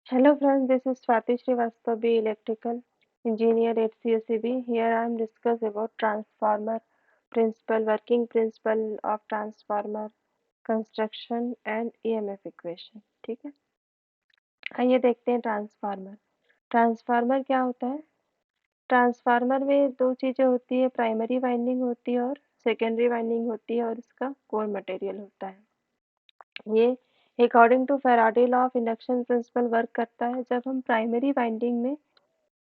Hello friends, this is Swati Srivastava, B Electrical Engineer at CSEB. Here I am discuss about transformer principle, working principle of transformer, construction and EMF equation. ठीक है, आइए देखते हैं transformer. Transformer क्या होता है? Transformer में दो चीजें होती है, प्राइमरी वाइंडिंग होती है और सेकेंडरी वाइंडिंग होती है और इसका कोर मटेरियल होता है। ये according to Faraday law of induction principle work करता है। जब हम प्राइमरी वाइंडिंग में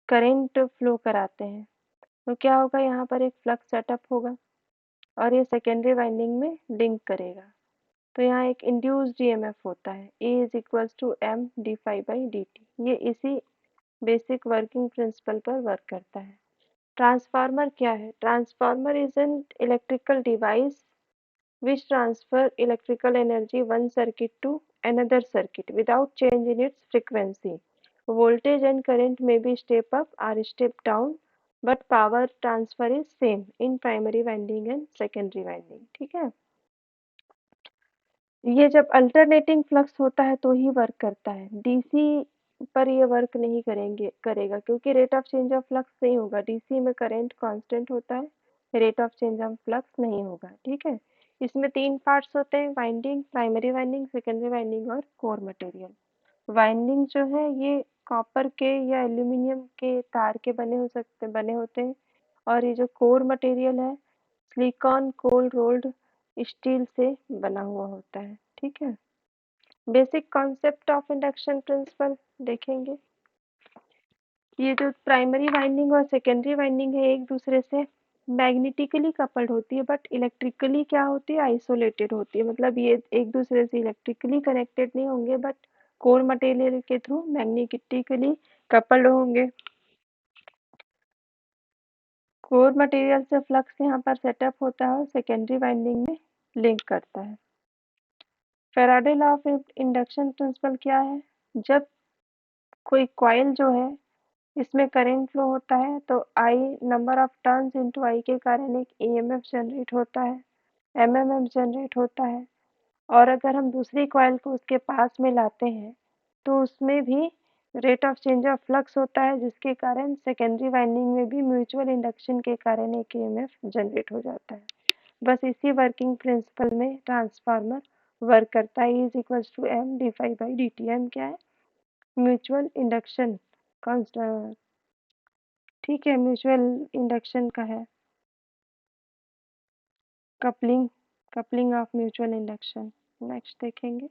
करंट फ्लो कराते हैं तो क्या होगा, यहाँ पर एक फ्लक्स सेटअप होगा और ये सेकेंडरी वाइंडिंग में लिंक करेगा। तो यहाँ एक इंड्यूस्ड ईएमएफ होता है, E is equals to M D phi by D T. ये इसी बेसिक वर्किंग प्रिंसिपल पर वर्क करता है। ट्रांसफार्मर क्या है? Transformer is an electrical device which transfer electrical energy one circuit to another circuit without change in its frequency. Voltage and current may be step up or step down, but power transfer is same in primary winding and secondary winding. ठीक है, ये जब alternating flux होता है तो ही work करता है। DC पर ये वर्क नहीं करेगा क्योंकि rate of change of flux नहीं होगा। डीसी में करंट कांस्टेंट होता है, rate of change of flux नहीं होगा। ठीक है, इसमें तीन पार्ट्स होते हैं, winding, primary winding, secondary winding और कोर मटेरियल। वाइंडिंग जो है ये कॉपर के या एल्यूमिनियम के तार के बने होते हैं और ये जो कोर मटेरियल है सिलिकॉन कोल्ड रोल्ड स्टील से बना हुआ होता है। ठीक है, basic concept of induction principal देखेंगे। ये जो प्राइमरी वाइंडिंग और सेकेंडरी वाइंडिंग है एक दूसरे से मैग्नेटिकली कपल्ड होती है, बट इलेक्ट्रिकली क्या होती है, आइसोलेटेड होती है। मतलब ये एक दूसरे से इलेक्ट्रिकली कनेक्टेड नहीं होंगे, बट कोर मटेरियल के थ्रू मैग्नेटिकली कपल्ड होंगे। कोर मटेरियल से फ्लक्स यहाँ पर सेटअप होता है और सेकेंडरी वाइंडिंग में लिंक करता है। Faraday law of induction principal क्या है? जब कोई कॉइल जो है इसमें करंट फ्लो होता है तो आई number of turns into I के कारण एक ईएमएफ जनरेट होता है, एमएमएफ जनरेट होता है। और अगर हम दूसरी कॉइल को उसके पास में लाते हैं तो उसमें भी rate of change of flux होता है, जिसके कारण सेकेंडरी वाइंडिंग में भी म्यूचुअल इंडक्शन के कारण एक ईएमएफ जनरेट हो जाता है। बस इसी वर्किंग प्रिंसिपल में ट्रांसफार्मर वर्क करता है। Is equals to M D phi by D T. M क्या है? Mutual induction constant. ठीक है, म्यूचुअल इंडक्शन का है coupling, coupling of mutual induction. Next देखेंगे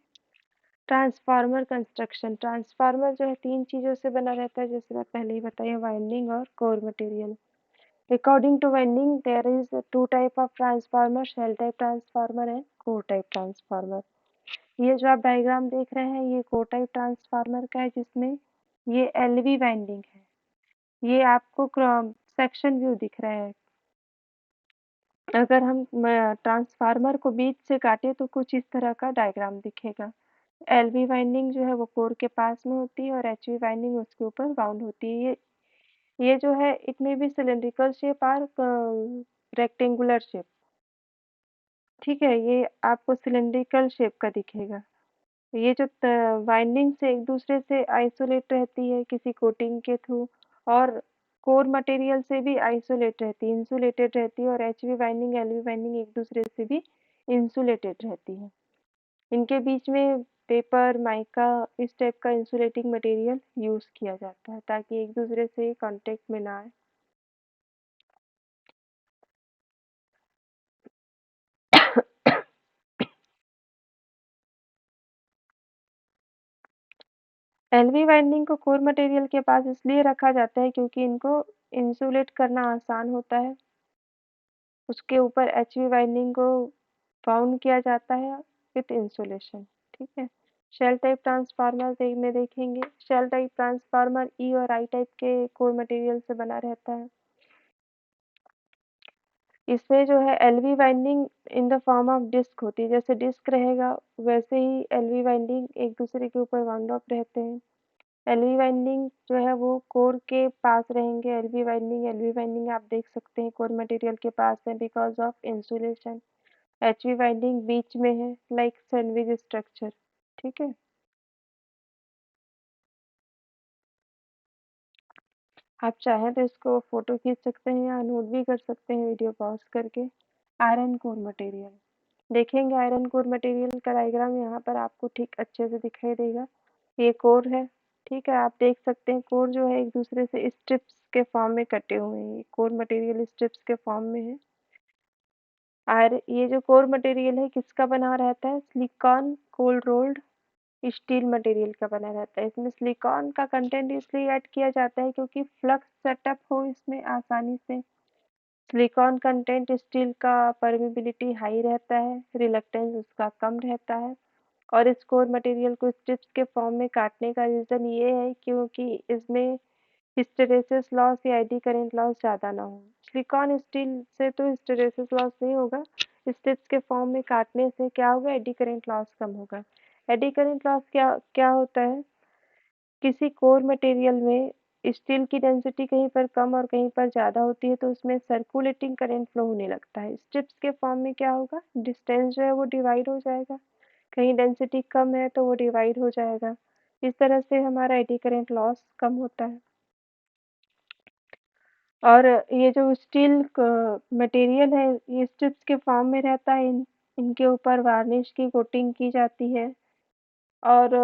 ट्रांसफार्मर कंस्ट्रक्शन। ट्रांसफार्मर जो है तीन चीजों से बना रहता है, जैसे मैं पहले ही बताई, वाइंडिंग और core material. According to winding there is two type of transformer, shell type transformer and core type transformer. ये जो आप डायग्राम देख रहे हैं ये कोर टाइप ट्रांसफार्मर का है, जिसमें ये एलवी वाइंडिंग है। ये आपको सेक्शन व्यू दिख रहा है। अगर हम ट्रांसफार्मर को बीच से काटे तो कुछ इस तरह का डायग्राम दिखेगा। एलवी वाइंडिंग जो है वो कोर के पास में होती है और एचवी वाइंडिंग उसके ऊपर बाउंड होती है। ये जो है इट में भी सिलेंड्रिकल शेप और रेक्टेंगुलर शेप। ठीक है, ये आपको सिलेंड्रिकल शेप का दिखेगा। ये जो वाइंडिंग से एक दूसरे से आइसोलेट रहती है किसी कोटिंग के थ्रू, और कोर मटेरियल से भी आइसोलेट रहती है, इंसुलेटेड रहती है, और एचवी वाइंडिंग एलवी वाइंडिंग एक दूसरे से भी इंसुलेटेड रहती है। इनके बीच में पेपर, माइका, इस टाइप का इंसुलेटिंग मटेरियल यूज किया जाता है ताकि एक दूसरे से कांटेक्ट में ना आए। एलवी वाइंडिंग को कोर मटेरियल के पास इसलिए रखा जाता है क्योंकि इनको इंसुलेट करना आसान होता है। उसके ऊपर एचवी वाइंडिंग को बाउंड किया जाता है विथ इंसुलेशन। ठीक है, शेल टाइप ट्रांसफार्मर में देखेंगे। शेल टाइप ट्रांसफार्मर ई और आई टाइप के कोर मटेरियल से बना रहता है। इसमें जो है LV winding in the form of disc होती है, जैसे डिस्क रहेगा वैसे ही एलवी वाइंडिंग एक दूसरे के ऊपर बाउंड अप रहते हैं। एलवी वाइंडिंग जो है वो कोर के पास रहेंगे। एलवी वाइंडिंग आप देख सकते हैं कोर मटेरियल के पास है because of insulation. HV winding बीच में है, लाइक सैंडविच स्ट्रक्चर। ठीक है, आप चाहें तो इसको फोटो खींच सकते हैं या नोट भी कर सकते हैं वीडियो पॉज करके। आयरन कोर मटेरियल देखेंगे, आयरन कोर मटेरियल का डायग्राम यहाँ पर आपको ठीक अच्छे से दिखाई देगा। ये कोर है, ठीक है, आप देख सकते हैं कोर जो है एक दूसरे से स्ट्रिप्स के फॉर्म में कटे हुए हैं। कोर मटेरियल स्ट्रिप्स के फॉर्म में है। और ये जो कोर मटेरियल है किसका बना रहता है? Silicon cold rolled steel material का बना रहता है। इसमें सिलिकॉन का कंटेंट इसलिए ऐड किया जाता है क्योंकि फ्लक्स सेटअप हो इसमें आसानी से। सिलिकॉन कंटेंट स्टील का परमिबिलिटी हाई रहता है, रिलक्टेंस उसका कम रहता है। और इस कोर मटेरियल को स्ट्रिप्स के फॉर्म में काटने का रीज़न ये है क्योंकि इसमें हिस्टेरेसिस लॉस या एडी करेंट लॉस ज़्यादा ना हो। सिलिकॉन स्टील से तो हिस्टेरेसिस लॉस नहीं होगा, स्ट्रिप्स के फॉर्म में काटने से क्या होगा? एडी करेंट लॉस कम होगा। एडी करेंट लॉस क्या क्या होता है? किसी कोर मटेरियल में स्टील की डेंसिटी कहीं पर कम और कहीं पर ज़्यादा होती है तो उसमें सर्कुलेटिंग करंट फ्लो होने लगता है। स्ट्रिप्स के फॉर्म में क्या होगा? डिस्टेंस जो है वो डिवाइड हो जाएगा। कहीं डेंसिटी कम है तो वो डिवाइड हो जाएगा। इस तरह से हमारा एडी करंट लॉस कम होता है। और ये जो स्टील मटेरियल है ये स्ट्रिप्स के फॉर्म में रहता है। इनके ऊपर वार्निश की कोटिंग की जाती है और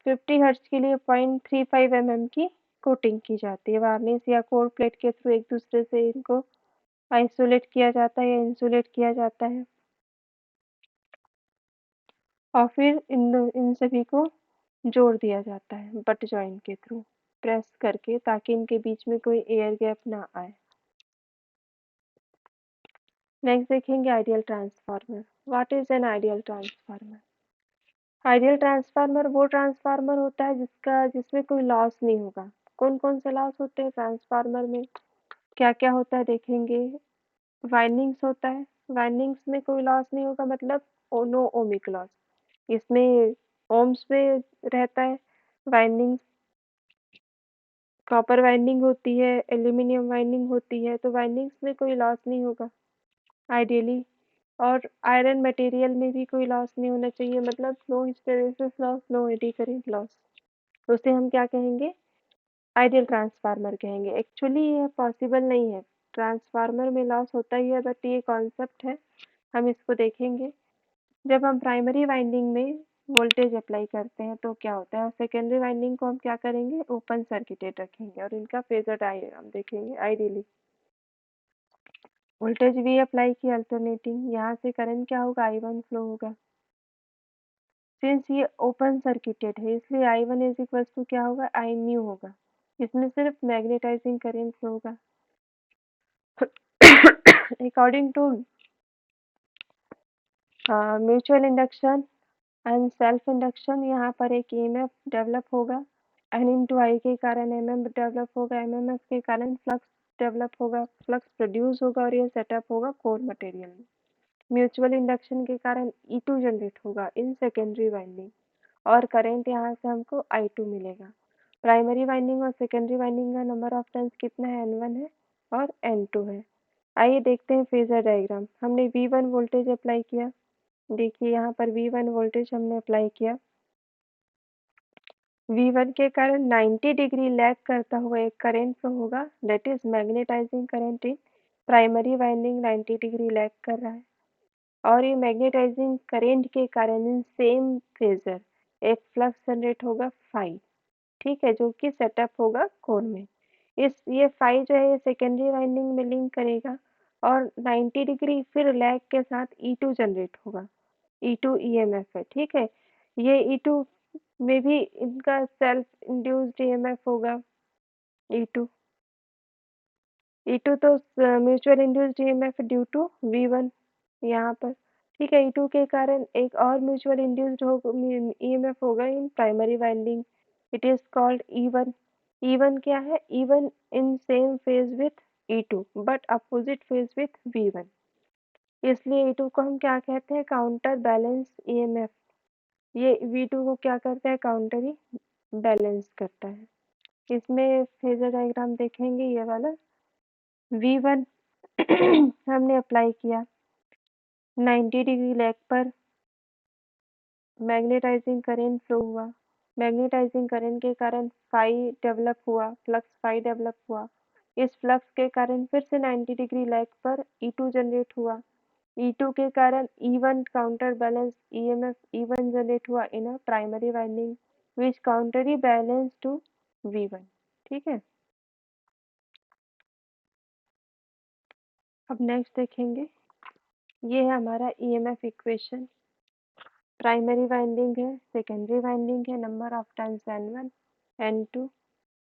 50 हर्ट्ज के लिए 0.35 mm की कोटिंग की जाती है। वार्निश या कोर प्लेट के थ्रू एक दूसरे से इनको आइसोलेट किया जाता है या इंसुलेट किया जाता है और फिर इन सभी को जोड़ दिया जाता है बट जॉइंट के थ्रू प्रेस करके, ताकि इनके बीच में कोई एयर गैप ना आए। नेक्स्ट देखेंगे ideal transformer. What is an ideal transformer? Ideal transformer वो ट्रांसफार्मर होता है जिसमें कोई लॉस नहीं होगा। कौन कौन से लॉस होते हैं ट्रांसफार्मर में? क्या क्या होता है देखेंगे। वाइंडिंग्स होता है, वाइंडिंग्स में कोई लॉस नहीं होगा, मतलब नो ओमिक लॉस। इसमें ओम्स में रहता है। वाइंडिंग्स कॉपर वाइंडिंग होती है, एल्यूमिनियम वाइंडिंग होती है, तो वाइंडिंग्स में कोई लॉस नहीं होगा आइडियली। और आयरन मटेरियल में भी कोई लॉस नहीं होना चाहिए, मतलब no hysteresis loss, no eddy current loss. तो उसे हम क्या कहेंगे? आइडियल ट्रांसफार्मर कहेंगे। एक्चुअली यह पॉसिबल नहीं है, ट्रांसफार्मर में लॉस होता ही है, बट ये कॉन्सेप्ट है, हम इसको देखेंगे। जब हम प्राइमरी वाइंडिंग में वोल्टेज अप्लाई करते हैं तो क्या होता है, सेकेंडरी वाइंडिंग को हम क्या करेंगे? ओपन सर्किटेड रखेंगे और इनका फेजर डायग्राम देखेंगे। आइडियली वोल्टेज भी अप्लाई की अल्टरनेटिंग, यहाँ से करंट क्या होगा? I1 फ्लो होगा। सिंस ये ओपन सर्किटेड है इसलिए I1 इज इक्वल टू क्या होगा? I न्यू होगा। इसमें सिर्फ मैग्नेटाइजिंग करंट फ्लो होगा। According to mutual induction and self induction, यहाँ पर एक EMF डेवलप होगा। N इंटू आई के कारण MM डेवलप होगा, MMF के कारण फ्लक्स डेवलप होगा, फ्लक्स प्रोड्यूस होगा और ये सेटअप होगा कोर मटेरियल में। म्यूचुअल इंडक्शन के कारण E2 जनरेट होगा इन सेकेंडरी वाइंडिंग और करंट यहाँ से हमको I2 मिलेगा। प्राइमरी वाइंडिंग और सेकेंडरी वाइंडिंग का नंबर ऑफ टर्न्स कितना है? N1 है और N2 है। आइए देखते हैं फेजर डायग्राम। हमने V1 वोल्टेज अप्लाई किया, देखिए यहाँ पर V1 वोल्टेज हमने अप्लाई किया। V1 के कारण 90 डिग्री लैग करता हुआ एक करंट फ्लो होगा, that is magnetising current in primary winding 90 degree lag कर रहा है और ये मैग्नेटाइजिंग करंट के कारण इन सेम फेजर एक फ्लक्स जनरेट होगा फाई, ठीक है, जो कि सेटअप होगा कोर में। ये फाई जो है ये सेकेंडरी वाइंडिंग में लिंक करेगा और 90 डिग्री फिर लैग के साथ E2 जनरेट होगा। E2 EMF है, ठीक है। ये E2 में भी इनका सेल्फ इंड्यूस्ड EMF होगा E2। E2 तो mutual induced EMF due to V1 यहाँ पर, ठीक है। E2 के कारण एक और म्यूचुअल इंड्यूस्ड EMF होगा इन primary winding, it is called E1। E1 क्या है? E1 in same phase with E2 but opposite phase with V1, इसलिए E2 को हम क्या कहते हैं? Counter balance EMF। ये V2 को क्या करता है? काउंटर ही बैलेंस करता है। इसमें फेजर डायग्राम देखेंगे, ये वाला V1 हमने अप्लाई किया 90 डिग्री लैग पर, मैग्नेटाइजिंग करंट फ्लो हुआ। मैग्नेटाइजिंग करंट के कारण फाई डेवलप हुआ, फ्लक्स फाई डेवलप हुआ इस फ्लक्स के कारण फिर से 90 डिग्री लैग पर E2 जनरेट हुआ। E2 के कारण E1 counter balance EMF E1 generate हुआ in a primary winding which counter balance to V1। ठीक है, अब नेक्स्ट देखेंगे, ये है हमारा EMF इक्वेशन। प्राइमरी वाइंडिंग है, सेकेंडरी वाइंडिंग है, number of turns N1 N2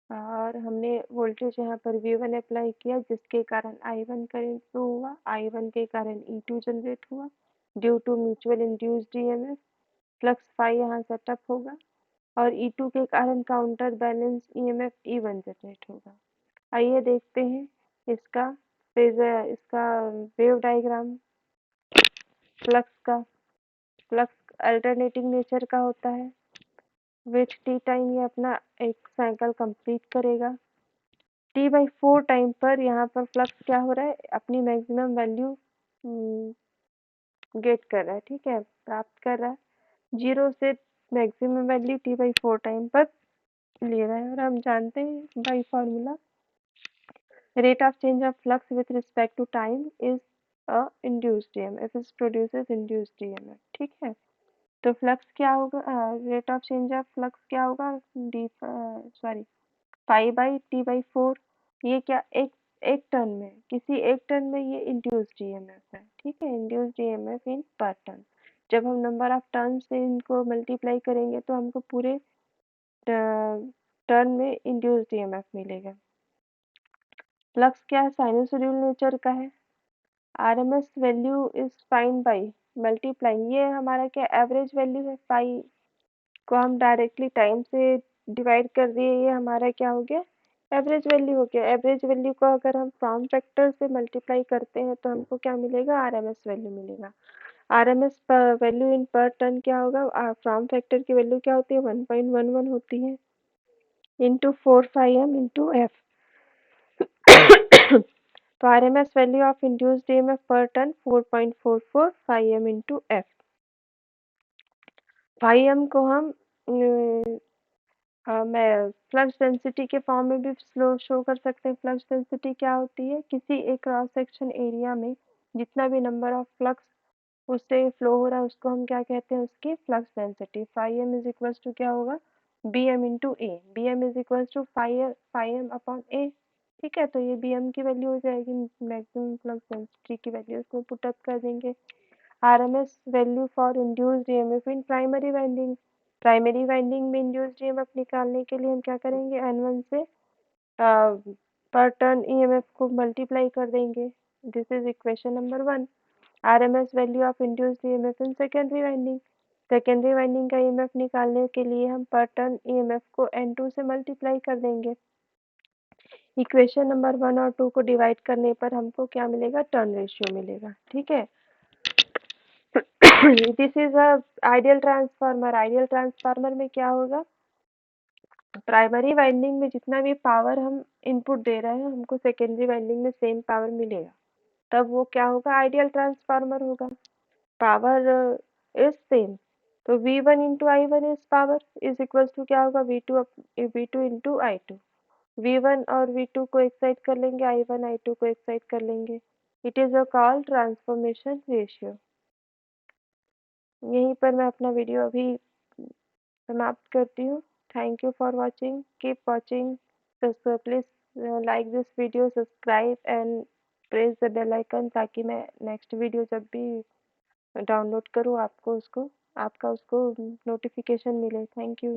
और हमने वोल्टेज यहाँ पर V1 अप्लाई किया जिसके कारण I1 करंट फ्लो हुआ। I1 के कारण E2 जनरेट हुआ due to mutual induced EMF। Flux phi यहाँ सेटअप होगा और E2 के कारण counter balance EMF E1 generate होगा। आइए देखते हैं इसका फेजर, इसका वेव डायग्राम फ्लक्स का। फ्लक्स अल्टरनेटिंग नेचर का होता है। विथ टी टाइम ये अपना एक साइकिल कंप्लीट करेगा। T/4 टाइम पर यहाँ पर फ्लक्स क्या हो रहा है, अपनी मैक्सिमम वैल्यू गेट कर रहा है, ठीक है, प्राप्त कर रहा है। 0 से मैक्सिमम वैल्यू T/4 टाइम पर ले रहा है और हम जानते हैं by formula rate of change of flux with respect to time is a induced EMF is produces induced EMF। ठीक है, तो फ्लक्स क्या होगा, rate of change of flux क्या होगा, D sorry pi by T/4। ये क्या एक एक टर्न में, किसी एक टर्न में ये इंड्यूस्ड ईएमएफ है। ठीक है, इंड्यूस्ड ईएमएफ इन पर टर्न। जब हम नंबर ऑफ टर्न से इनको मल्टीप्लाई करेंगे तो हमको पूरे टर्न में इंड्यूस्ड ईएमएफ मिलेगा। फ्लक्स क्या है, साइनसोइडल नेचर का है। RMS value is find by multiplying, ये हमारा क्या एवरेज वैल्यू है, पाई को हम डायरेक्टली टाइम से डिवाइड कर दिए, ये हमारा क्या हो गया, एवरेज वैल्यू हो गया। एवरेज वैल्यू को अगर हम फॉर्म फैक्टर से मल्टीप्लाई करते हैं तो हमको क्या मिलेगा, आरएमएस वैल्यू मिलेगा। आरएमएस वैल्यू इन पर टर्न क्या होगा, फॉर्म फैक्टर की वैल्यू क्या होती है, 1.11 होती है इंटू 4 इंटू एफ। तो RMS value of induced EMF per turn 4.44 M into F. M को हम मैं फ्लक्स डेंसिटी के फॉर्म में भी स्लो शो कर सकते हैं। फ्लक्स डेंसिटी क्या होती है, किसी एक क्रॉस सेक्शन एरिया में जितना भी नंबर ऑफ फ्लक्स उससे फ्लो हो रहा है उसको हम क्या कहते हैं, उसकी flux density. Phi M is equals to क्या होगा, B M into A. B M is equals to phi M upon A. ठीक है, तो ये बी एम की वैल्यू हो जाएगी, मैक्सिमम फ्लक्स डेंसिटी की वैल्यू इसको पुट अप कर देंगे। RMS value for induced EMF in primary winding. Primary winding में इंड्यूस्ड ईएमएफ निकालने के लिए हम क्या करेंगे, N1 से पर टर्न ईएमएफ को मल्टीप्लाई कर देंगे। This is equation number 1। RMS value of induced EMF in secondary winding. Secondary winding का ईएमएफ निकालने के लिए हम पर टर्न ईएमएफ को N2 से मल्टीप्लाई कर देंगे। इक्वेशन नंबर 1 और 2 को डिवाइड करने पर हमको क्या मिलेगा, टर्न रेशियो मिलेगा। ठीक है, this is a ideal transformer. Ideal transformer में क्या होगा, प्राइमरी वाइंडिंग में जितना भी पावर हम इनपुट दे रहे हैं हमको सेकेंडरी वाइंडिंग में सेम पावर मिलेगा, तब वो क्या होगा, आइडियल ट्रांसफार्मर होगा। पावर इज सेम, तो V1 into I1 is power is equal to क्या होगा, V2 इंटू I2। V1 और V2 को एक साइड कर लेंगे, I1 I2 को एक साइड कर लेंगे। It is a call transformation ratio. यहीं पर मैं अपना वीडियो अभी समाप्त करती हूँ। Thank you for watching, keep watching, please like this video, subscribe and press the bell icon ताकि मैं नेक्स्ट वीडियो जब भी डाउनलोड करूँ आपको उसको, आपका उसको नोटिफिकेशन मिले। Thank you.